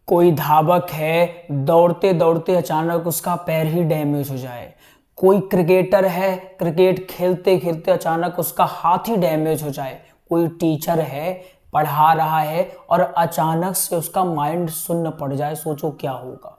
कोई धावक है, दौड़ते दौड़ते अचानक उसका पैर ही डैमेज हो जाए। कोई क्रिकेटर है, क्रिकेट खेलते खेलते अचानक उसका हाथ ही डैमेज हो जाए। कोई टीचर है, पढ़ा रहा है और अचानक से उसका माइंड शून्य पड़ जाए, सोचो क्या होगा।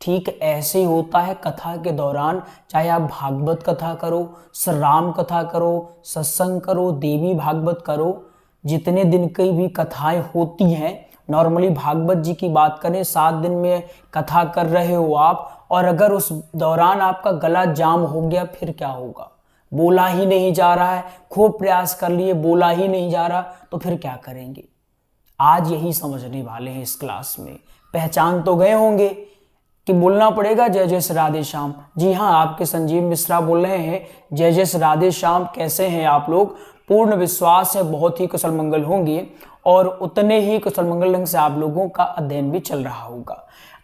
ठीक ऐसे ही होता है कथा के दौरान। चाहे आप भागवत कथा करो, राम कथा करो, सत्संग करो, देवी भागवत करो, जितने दिन की भी कथाएं होती हैं, नॉर्मली भागवत जी की बात करें, 7 दिन में कथा कर रहे हो आप, और अगर उस दौरान आपका गला जाम हो गया फिर क्या होगा? बोला ही नहीं जा रहा है, खूब प्रयास कर लिए, बोला ही नहीं जा रहा, तो फिर क्या करेंगे? आज यही समझने वाले हैं इस क्लास में। पहचान तो गए होंगे कि बोलना पड़ेगा जय जय श्री राधे श्याम। जी हाँ, आपके संजीव मिश्रा बोल रहे हैं। जय जय श्री राधे श्याम। कैसे हैं आप लोग? पूर्ण विश्वास है बहुत ही कुशल मंगल होंगे और उतने ही कुशल मंगल ढंग से आप लोगों का अध्ययन भी चल रहा होगा।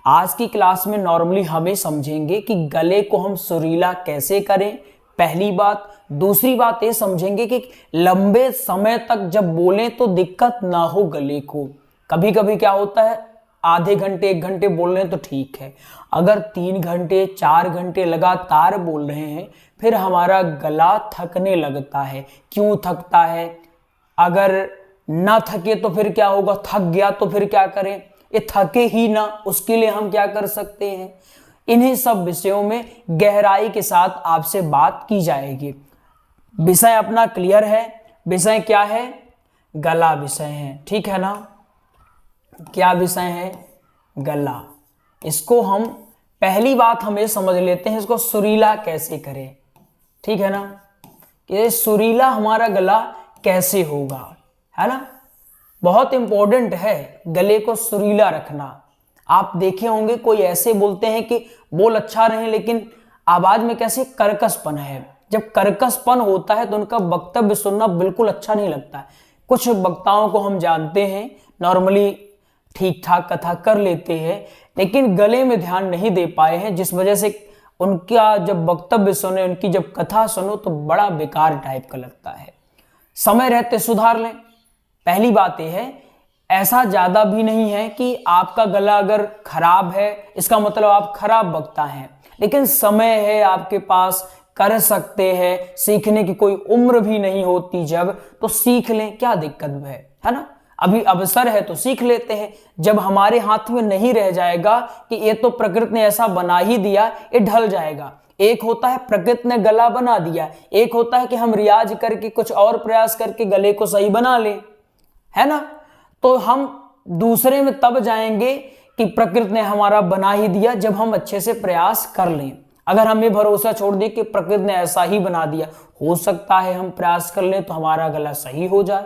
आज की क्लास में नॉर्मली हमें समझेंगे कि गले को हम सुरीला कैसे करें, पहली बात। दूसरी बात ये समझेंगे कि लंबे समय तक जब बोलें तो दिक्कत ना हो गले को। कभी कभी क्या होता है, आधे घंटे 1 घंटे बोल रहे हैं तो ठीक है, अगर 3 घंटे 4 घंटे लगातार बोल रहे हैं फिर हमारा गला थकने लगता है। क्यों थकता है? अगर ना थके तो फिर क्या होगा? थक गया तो फिर क्या करें? ये थके ही ना, उसके लिए हम क्या कर सकते हैं? इन्हीं सब विषयों में गहराई के साथ आपसे बात की जाएगी। विषय अपना क्लियर है? विषय क्या है? गला विषय है, ठीक है ना? क्या विषय है? गला। इसको हम पहली बात हमें समझ लेते हैं, इसको सुरीला कैसे करें, ठीक है ना? ये सुरीला हमारा गला कैसे होगा, है ना? बहुत इंपॉर्टेंट है गले को सुरीला रखना। आप देखे होंगे कोई ऐसे बोलते हैं कि बोल अच्छा रहे लेकिन आवाज में कैसे कर्कशपन है। जब कर्कशपन होता है तो उनका वक्तव्य सुनना बिल्कुल अच्छा नहीं लगता है। कुछ वक्ताओं को हम जानते हैं नॉर्मली ठीक ठाक कथा कर लेते हैं लेकिन गले में ध्यान नहीं दे पाए हैं, जिस वजह से उनका जब वक्तव्य सुने, उनकी जब कथा सुनो तो बड़ा बेकार टाइप का लगता है। समय रहते सुधार लें। पहली बात यह है, ऐसा ज्यादा भी नहीं है कि आपका गला अगर खराब है इसका मतलब आप खराब वक्ता हैं, लेकिन समय है आपके पास, कर सकते हैं, सीखने की कोई उम्र भी नहीं होती जब, तो सीख लें, क्या दिक्कत है ना? अभी अवसर है तो सीख लेते हैं। जब हमारे हाथ में नहीं रह जाएगा कि ये तो प्रकृति ने ऐसा बना ही दिया, ये ढल जाएगा। एक होता है प्रकृति ने गला बना दिया, एक होता है कि हम रियाज करके कुछ और प्रयास करके गले को सही बना लें, है ना? तो हम दूसरे में तब जाएंगे कि प्रकृति ने हमारा बना ही दिया जब हम अच्छे से प्रयास कर लें। अगर हमें भरोसा छोड़ दे कि प्रकृति ने ऐसा ही बना दिया, हो सकता है हम प्रयास कर लें तो हमारा गला सही हो जाए,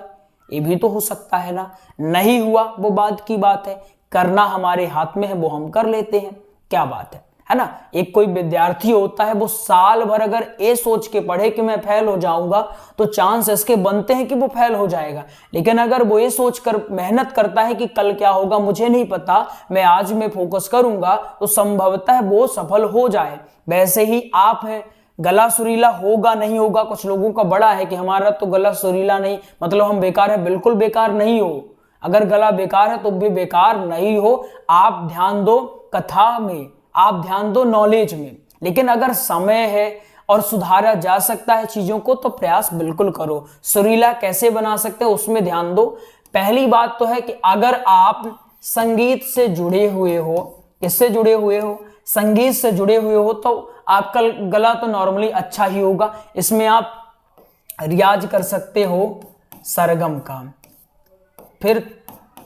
ये भी तो हो सकता है ना? नहीं हुआ वो बात की बात है, करना हमारे हाथ में है, वो हम कर लेते हैं, क्या बात है ना? एक कोई विद्यार्थी होता है, वो साल भर अगर ये सोच के पढ़े कि मैं फेल हो जाऊंगा तो चांस इसके बनते हैं कि वो फेल हो जाएगा। लेकिन अगर वो ये सोचकर मेहनत करता है कि कल क्या होगा मुझे नहीं पता, मैं आज में फोकस करूंगा, तो संभवतः वो सफल हो जाए। वैसे ही आप हैं, गला सुरीला होगा नहीं होगा, कुछ लोगों का बड़ा है कि हमारा तो गला सुरीला नहीं मतलब हम बेकार है। बिल्कुल बेकार नहीं हो। अगर गला बेकार है तो भी बेकार नहीं हो। आप ध्यान दो कथा में, आप ध्यान दो नॉलेज में, लेकिन अगर समय है और सुधारा जा सकता है चीजों को तो प्रयास बिल्कुल करो। सुरीला कैसे बना सकते हो उसमें ध्यान दो। पहली बात तो है कि अगर आप संगीत से जुड़े हुए हो, किससे जुड़े हुए हो? संगीत से जुड़े हुए हो, तो आपका गला तो नॉर्मली अच्छा ही होगा। इसमें आप रियाज कर सकते हो सरगम का, फिर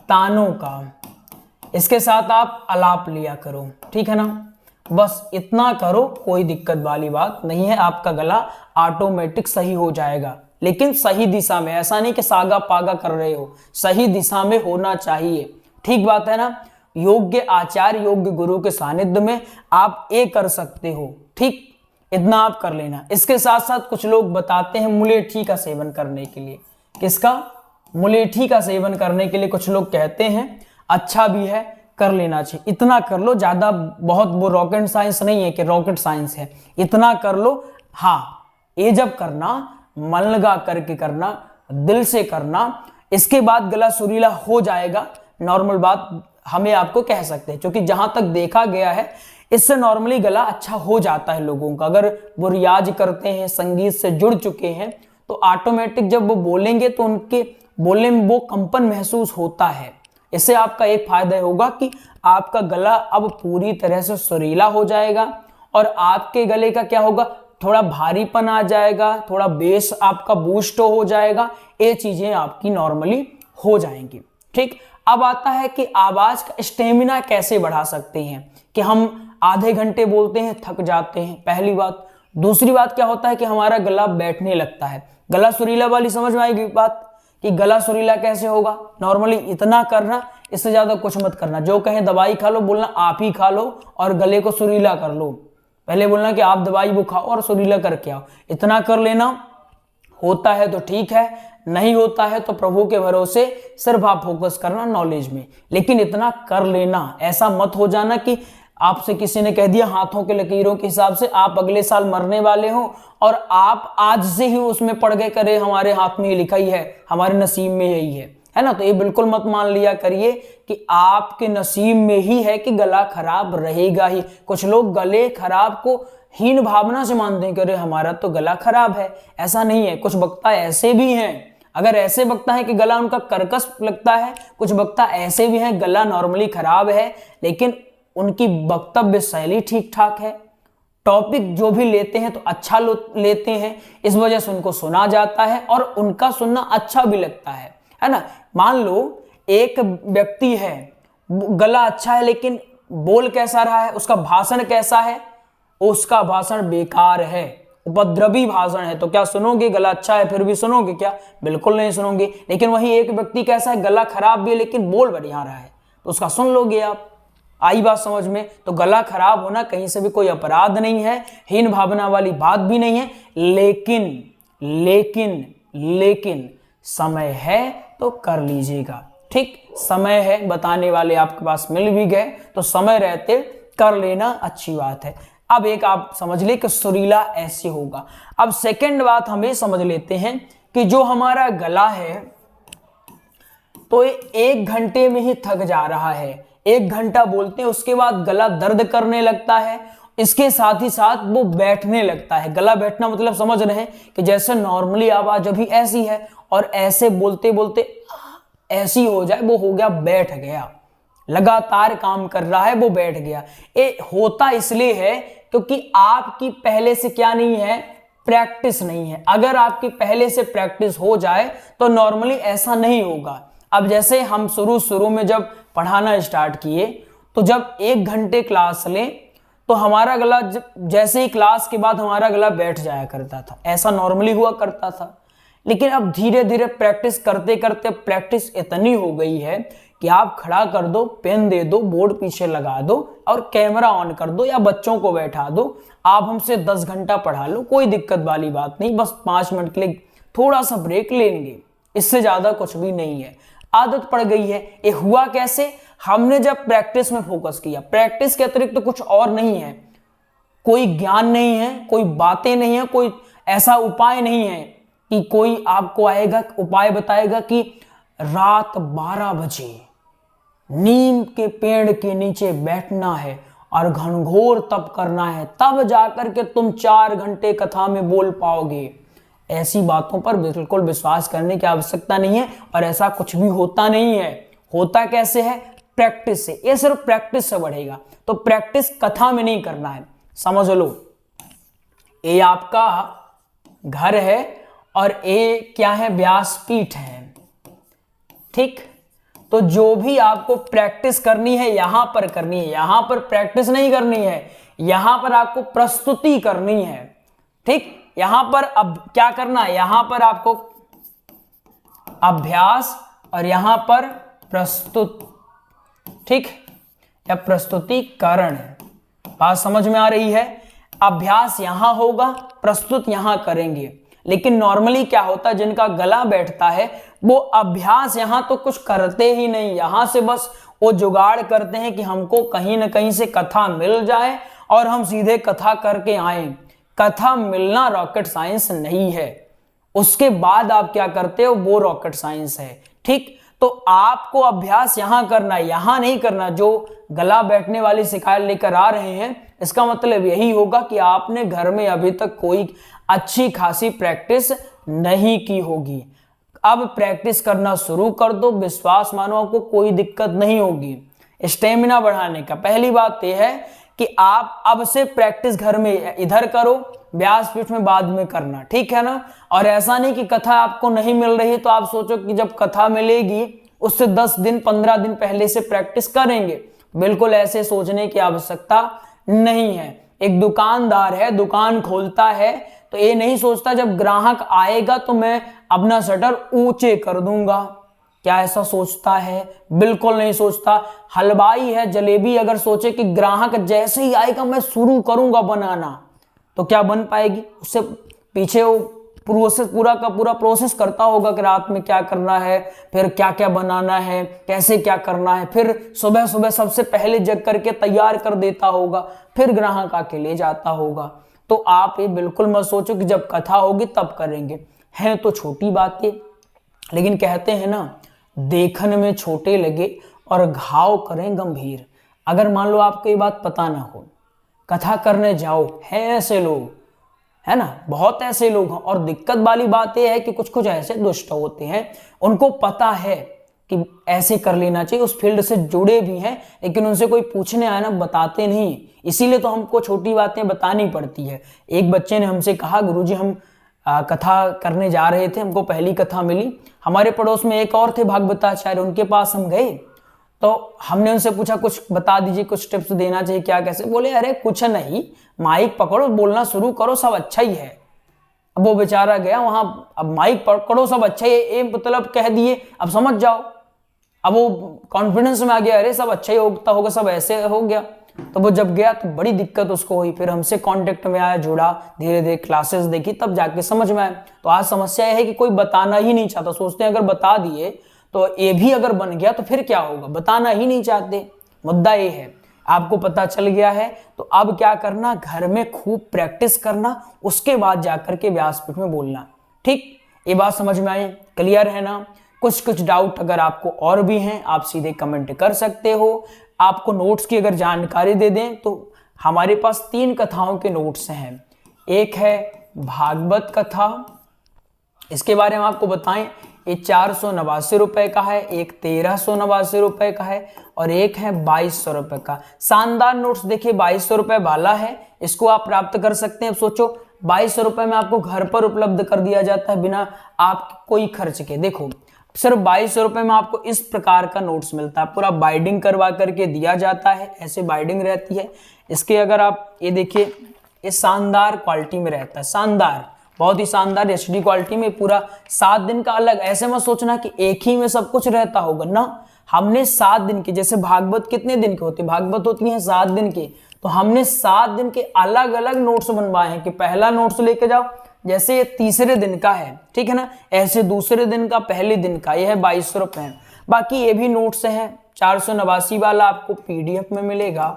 तानों का, इसके साथ आप आलाप लिया करो, ठीक है ना? बस इतना करो, कोई दिक्कत वाली बात नहीं है, आपका गला ऑटोमेटिक सही हो जाएगा। लेकिन सही दिशा में, ऐसा नहीं कि सागा पागा कर रहे हो, सही दिशा में होना चाहिए, ठीक बात है ना? योग्य आचार्य योग्य गुरु के सानिध्य में आप ये कर सकते हो, ठीक? इतना आप कर लेना। इसके साथ साथ कुछ लोग बताते हैं मुलेठी का सेवन करने के लिए। किसका? मुलेठी का सेवन करने के लिए कुछ लोग कहते हैं, अच्छा भी है, कर लेना चाहिए। इतना कर लो, ज्यादा बहुत वो रॉकेट साइंस नहीं है कि रॉकेट साइंस है, इतना कर लो। हाँ, ये जब करना मन लगा करके करना, दिल से करना, इसके बाद गला सुरीला हो जाएगा। नॉर्मल बात, हमें आपको कह सकते हैं, क्योंकि जहां तक देखा गया है इससे नॉर्मली गला अच्छा हो जाता है लोगों का। अगर वो रियाज करते हैं, संगीत से जुड़ चुके हैं, तो ऑटोमेटिक जब वो बोलेंगे तो उनके बोलने में वो कंपन महसूस होता है। इससे आपका एक फायदा होगा कि आपका गला अब पूरी तरह से सुरीला हो जाएगा और आपके गले का क्या होगा, थोड़ा भारीपन आ जाएगा, थोड़ा बेस आपका बूस्ट हो जाएगा, ये चीजें आपकी नॉर्मली हो जाएंगी। ठीक, अब आता है कि आवाज का स्टेमिना कैसे बढ़ा सकते हैं, कि हम आधे घंटे बोलते हैं, थक जाते हैं, पहली बात। दूसरी बात क्या होता है कि हमारा गला बैठने लगता है। गला सुरीला वाली समझ में आएगी बात, कि गला सुरीला कैसे होगा। नॉर्मली इतना करना, इससे ज्यादा कुछ मत करना। जो कहें दवाई खा लो, बोलना आप ही खा लो और गले को सुरीला कर लो। पहले बोलना कि आप दवाई वो खाओ और सुरीला करके आओ, इतना कर लेना। होता है तो ठीक है, नहीं होता है तो प्रभु के भरोसे सिर्फ आप फोकस करना नॉलेज में, लेकिन इतना कर लेना। ऐसा मत हो जाना कि आपसे किसी ने कह दिया हाथों के लकीरों के हिसाब से आप अगले साल मरने वाले हो और आप आज से ही उसमें पड़ गए, करे हमारे हाथ में ये लिखा ही है, हमारे नसीब में यही है ना। तो ये बिल्कुल मत मान लिया करिए कि आपके नसीब में ही है कि गला खराब रहेगा ही। कुछ लोग गले खराब को हीन भावना से मानते हैं कि अरे हमारा तो गला खराब है। ऐसा नहीं है। कुछ वक्ता ऐसे भी हैं, अगर ऐसे वक्ता है कि गला उनका कर्कश लगता है, कुछ वक्ता ऐसे भी हैं गला नॉर्मली खराब है लेकिन उनकी वक्तव्य शैली ठीक ठाक है, टॉपिक जो भी लेते हैं तो अच्छा लेते हैं, इस वजह से उनको सुना जाता है और उनका सुनना अच्छा भी लगता है ना। मान लो एक व्यक्ति है, गला अच्छा है लेकिन बोल कैसा रहा है, उसका भाषण कैसा है, उसका भाषण बेकार है, उपद्रवी भाषण है, तो क्या सुनोगे? गला अच्छा है फिर भी सुनोगे क्या? बिल्कुल नहीं सुनोगे। लेकिन वही एक व्यक्ति कैसा है, गला खराब भी है लेकिन बोल बढ़िया रहा है, तो उसका सुन लोगे आप। आई बात समझ में? तो गला खराब होना कहीं से भी कोई अपराध नहीं है, हीन भावना वाली बात भी नहीं है, लेकिन लेकिन लेकिन समय है तो कर लीजिएगा। ठीक, समय है, बताने वाले आपके पास मिल भी गए तो समय रहते कर लेना अच्छी बात है। अब एक आप समझ ले कि सुरीला ऐसे होगा। अब सेकंड बात हमें समझ लेते हैं कि जो हमारा गला है तो ये 1 घंटे में ही थक जा रहा है। 1 घंटा बोलते हैं उसके बाद गला दर्द करने लगता है, इसके साथ ही साथ वो बैठने लगता है। गला बैठना मतलब समझ रहे हैं कि जैसे नॉर्मली आवाज अभी ऐसी है और ऐसे बोलते बोलते ऐसी हो जाए, वो हो गया बैठ गया, लगातार काम कर रहा है वो बैठ गया। ये होता इसलिए है क्योंकि आपकी पहले से क्या नहीं है, प्रैक्टिस नहीं है। अगर आपकी पहले से प्रैक्टिस हो जाए तो नॉर्मली ऐसा नहीं होगा। अब जैसे हम शुरू में जब पढ़ाना स्टार्ट किए तो जब 1 घंटे क्लास लें तो हमारा गला जैसे ही क्लास के बाद हमारा गला बैठ जाया करता था, ऐसा नॉर्मली हुआ करता था। लेकिन अब धीरे धीरे प्रैक्टिस करते करते प्रैक्टिस इतनी हो गई है कि आप खड़ा कर दो, पेन दे दो, बोर्ड पीछे लगा दो और कैमरा ऑन कर दो या बच्चों को बैठा दो, आप हमसे 10 घंटा पढ़ा लो, कोई दिक्कत वाली बात नहीं। बस 5 मिनट के लिए थोड़ा सा ब्रेक लेंगे, इससे ज्यादा कुछ भी नहीं है। आदत पड़ गई है। ये हुआ कैसे? हमने जब प्रैक्टिस में फोकस किया। प्रैक्टिस के अतिरिक्त तो कुछ और नहीं है, कोई ज्ञान नहीं है, कोई बातें नहीं है, कोई ऐसा उपाय नहीं है कि कोई आपको आएगा उपाय बताएगा कि रात 12 बजे नीम के पेड़ के नीचे बैठना है और घनघोर तप करना है, तब जाकर के तुम 4 घंटे कथा में बोल पाओगे। ऐसी बातों पर बिल्कुल विश्वास करने की आवश्यकता नहीं है और ऐसा कुछ भी होता नहीं है। होता कैसे है? प्रैक्टिस से। ये सिर्फ प्रैक्टिस से बढ़ेगा। तो प्रैक्टिस कथा में नहीं करना है, समझ लो। ये आपका घर है और ये क्या है? व्यासपीठ है। ठीक, तो जो भी आपको प्रैक्टिस करनी है यहां पर करनी है, यहां पर प्रैक्टिस नहीं करनी है, यहां पर आपको प्रस्तुति करनी है। ठीक, यहां पर अब क्या करना है? यहां पर आपको अभ्यास और यहां पर प्रस्तुत, ठीक, या प्रस्तुतिकरण। बात समझ में आ रही है? अभ्यास यहां होगा, प्रस्तुत यहां करेंगे। लेकिन नॉर्मली क्या होता है, जिनका गला बैठता है वो अभ्यास यहां तो कुछ करते ही नहीं, यहां से बस वो जुगाड़ करते हैं कि हमको कहीं ना कहीं से कथा मिल जाए और हम सीधे कथा करके आए। कथा मिलना रॉकेट साइंस नहीं है, उसके बाद आप क्या करते हो वो रॉकेट साइंस है। ठीक, तो आपको अभ्यास यहां करना है, यहां नहीं करना। जो गला बैठने वाली शिकायत लेकर आ रहे हैं, इसका मतलब यही होगा कि आपने घर में अभी तक कोई अच्छी खासी प्रैक्टिस नहीं की होगी। अब प्रैक्टिस करना शुरू कर दो, विश्वास मानो आपको कोई दिक्कत नहीं होगी। स्टेमिना बढ़ाने का पहली बात यह है कि आप अब से प्रैक्टिस घर में इधर करो, व्यासपीठ में बाद में करना, ठीक है ना। और ऐसा नहीं कि कथा आपको नहीं मिल रही है तो आप सोचो कि जब कथा मिलेगी उससे 10 दिन 15 दिन पहले से प्रैक्टिस करेंगे। बिल्कुल ऐसे सोचने की आवश्यकता नहीं है। एक दुकानदार है, दुकान खोलता है तो ये नहीं सोचता जब ग्राहक आएगा तो मैं अपना शटर ऊंचे कर दूंगा। क्या ऐसा सोचता है? बिल्कुल नहीं सोचता। हलवाई है, जलेबी अगर सोचे कि ग्राहक जैसे ही आएगा मैं शुरू करूंगा बनाना, तो क्या बन पाएगी? उससे पीछे वो प्रोसेस पूरा का पूरा प्रोसेस करता होगा कि रात में क्या करना है, फिर क्या क्या बनाना है, कैसे क्या करना है, फिर सुबह सुबह सबसे पहले जग करके तैयार कर देता होगा, फिर ग्राहक आके ले जाता होगा। तो आप ये बिल्कुल मत सोचो कि जब कथा होगी तब करेंगे। है तो छोटी बातें, लेकिन कहते हैं ना, देखने में छोटे लगे और घाव करें गंभीर। अगर मान लो आपको ये बात पता ना हो, कथा करने जाओ, है ऐसे लोग, है ना, बहुत ऐसे लोग हैं। और दिक्कत वाली बात यह है कि कुछ कुछ ऐसे दुष्ट होते हैं, उनको पता है कि ऐसे कर लेना चाहिए, उस फील्ड से जुड़े भी हैं, लेकिन उनसे कोई पूछने आया ना, बताते नहीं। इसीलिए तो हमको छोटी बातें बतानी पड़ती है। एक बच्चे ने हमसे कहा, गुरुजी हम कथा करने जा रहे थे, हमको पहली कथा मिली, हमारे पड़ोस में एक और थे भागवताचार्य, उनके पास हम गए तो हमने उनसे पूछा कुछ बता दीजिए, कुछ टिप्स देना चाहिए क्या कैसे। बोले अरे कुछ नहीं, माइक पकड़ो, बोलना शुरू करो, सब अच्छा ही है। अब वो बेचारा गया वहां, अब माइक पकड़ो सब अच्छा ही है, मतलब कह दिए, अब समझ जाओ। अब वो कॉन्फिडेंस में आ गया, अरे सब अच्छा ही होता होगा, सब ऐसे हो गया। तो वो जब गया तो बड़ी दिक्कत उसको हुई, फिर हमसे कांटेक्ट में आया, जुड़ा, धीरे धीरे क्लासेस देखी, तब जाके समझ में आया। तो आज समस्या यह है कि कोई बताना ही नहीं चाहता, सोचते हैं अगर बता दिए तो ये भी अगर बन गया तो फिर क्या होगा, बताना ही नहीं चाहते। मुद्दा ये है, आपको पता चल गया है तो अब क्या करना, घर में खूब प्रैक्टिस करना, उसके बाद जाकर के व्यासपीठ में बोलना। ठीक, ये बात समझ में आई, क्लियर है ना। कुछ कुछ डाउट अगर आपको और भी हैं आप सीधे कमेंट कर सकते हो। आपको नोट्स की अगर जानकारी दे दें तो हमारे पास 3 कथाओं के नोट्स हैं। एक है भागवत कथा, इसके बारे में आपको बताएं, ये 489 रुपए का है, एक 1389 रुपए का है और एक है 2200 रुपए का। शानदार नोट्स देखिए, 2200 रुपए वाला है, इसको आप प्राप्त कर सकते हैं। अब सोचो 2200 रुपए में आपको घर पर उपलब्ध कर दिया जाता है बिना आप कोई खर्च के। देखो सिर्फ 2200 रुपए में आपको इस प्रकार का नोट्स मिलता है, पूरा बाइंडिंग करवा करके दिया जाता है, ऐसे बाइंडिंग रहती है इसके। अगर आप ये देखिए, ये शानदार क्वालिटी में रहता है, शानदार, बहुत ही शानदार एचडी क्वालिटी में, पूरा 7 दिन का अलग। ऐसे मत सोचना कि एक ही में सब कुछ रहता होगा ना, हमने 7 दिन के, जैसे भागवत कितने दिन के होते हैं, भागवत होती है 7 दिन के, तो हमने 7 दिन के अलग अलग नोट्स बनवाए हैं कि पहला नोट्स लेके जाओ, जैसे ये तीसरे दिन का है, ठीक है ना, ऐसे दूसरे दिन का, पहले दिन का, यह है 2200 रुपए। बाकी ये भी नोट्स है, 489 वाला आपको पीडीएफ में मिलेगा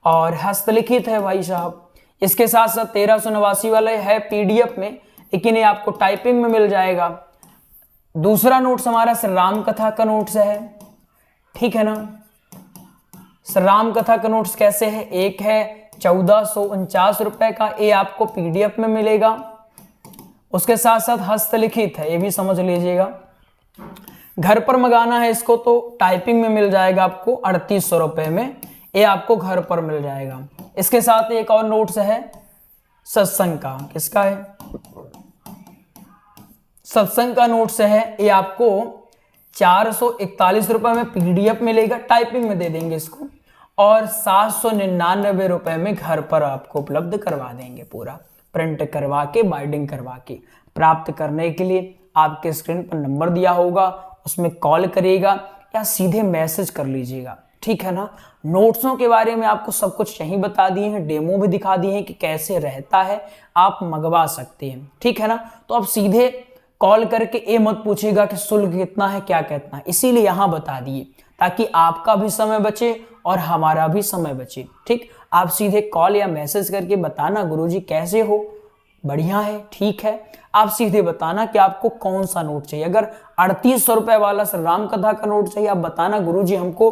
और हस्तलिखित है भाई साहब। इसके साथ साथ 1389 वाला है पीडीएफ में, लेकिन ये आपको टाइपिंग में मिल जाएगा। दूसरा नोट्स हमारा श्री राम कथा का नोट्स है, ठीक है ना। श्री राम कथा का नोट्स कैसे है, एक है 1449 रुपए का, ये आपको पीडीएफ में मिलेगा। उसके साथ साथ हस्तलिखित है, ये भी समझ लीजिएगा। घर पर मंगाना है इसको तो टाइपिंग में मिल जाएगा आपको 3800 रुपए में, ये आपको घर पर मिल जाएगा। इसके साथ एक और नोट्स है सत्संग का, किसका है, सत्संग का नोट्स है, ये आपको 441 रुपए में पीडीएफ मिलेगा, टाइपिंग में दे देंगे इसको, और 799 रुपए में घर पर आपको उपलब्ध करवा देंगे, पूरा प्रिंट करवा के, बाइंडिंग करवा के। प्राप्त करने के लिए आपके स्क्रीन पर नंबर दिया होगा, उसमें कॉल करिएगा या सीधे मैसेज कर लीजिएगा, ठीक है ना। नोट्सों के बारे में आपको सब कुछ यहीं बता दिए हैं, डेमो भी दिखा दिए हैं कि कैसे रहता है, आप मंगवा सकते हैं, ठीक है ना। तो आप सीधे कॉल करके ये मत पूछिएगा कि शुल्क कितना है, क्या कितना है, इसीलिए यहां बता दिए ताकि आपका भी समय बचे और हमारा भी समय बचे, ठीक। आप सीधे कॉल या मैसेज करके बताना गुरुजी कैसे हो, बढ़िया है, ठीक है। आप सीधे बताना कि आपको कौन सा नोट चाहिए। अगर 3800 रुपए वाला श्री राम कथा का नोट चाहिए, आप बताना गुरुजी हमको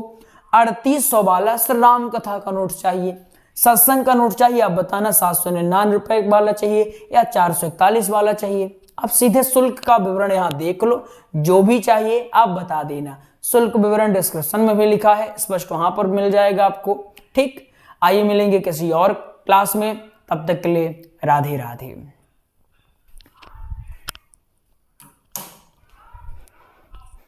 3800 वाला श्री राम कथा का नोट चाहिए। सत्संग का नोट चाहिए, आप बताना 799 रुपए वाला चाहिए या 441 वाला चाहिए। आप सीधे शुल्क का विवरण यहाँ देख लो, जो भी चाहिए आप बता देना। शुल्क विवरण डिस्क्रिप्शन में भी लिखा है, स्पष्ट वहां पर मिल जाएगा आपको। ठीक, आइए मिलेंगे किसी और क्लास में, तब तक के लिए राधे राधे।